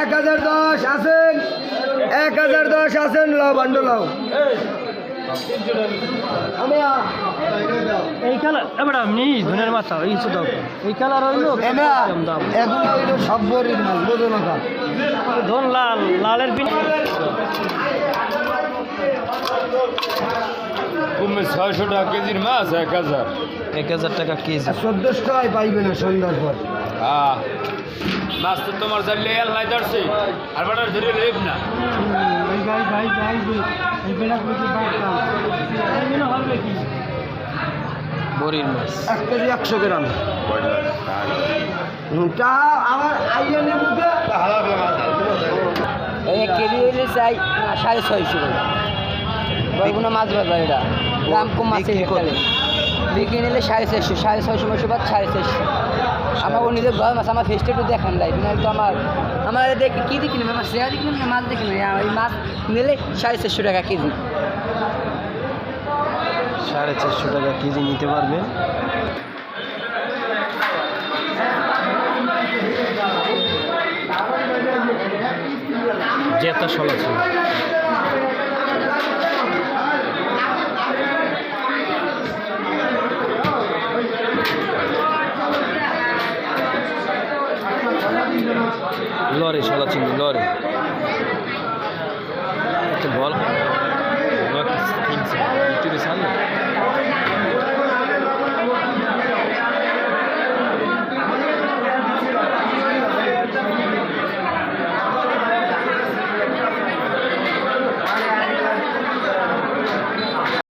1010 আছেন 1010 আছেন লাও বান্ডো লাও এই কালার এবার আমি ধনের মাথা এই দাও এই কালার হইলো এখন হইলো সব বড়ির মাছ বোঝো না ধন লাল লালের বিন তুমি 600 টাকা কেজির মাছ 1000 1000 টাকা কেজি 1400 টাকায় পাইবে না সন্ধ্যার পর হ্যাঁ মাছ তো তোমার জানলে আল্লাহ ধরছে আর বাটার ধরে লেব না বড়ির মাছ 1 কেজি 100 গ্রাম তা আমার আইয়া নেবুকে এই কেজি হইলে চাই 650 টাকা কোনো মাছ বাজার এটা দাম কম মাছের হেক্টারে বিক্রি নিলে 450 650 মাসে বাদ 450 আমার ও নিজের ঘর মাছ আমার ফেসটা একটু দেখান লাই নাহলে তো আমার দেখি কী দেখি না আমার শেয়া দেখি না মাছ দেখি না ওই মাছ নিলে 450 টাকা কেজি 450 টাকা কেজি নিতে পারবেন জেতা শোল আছে লরি শোলা চিংড়ি লরি একটা বল ইউটিউবে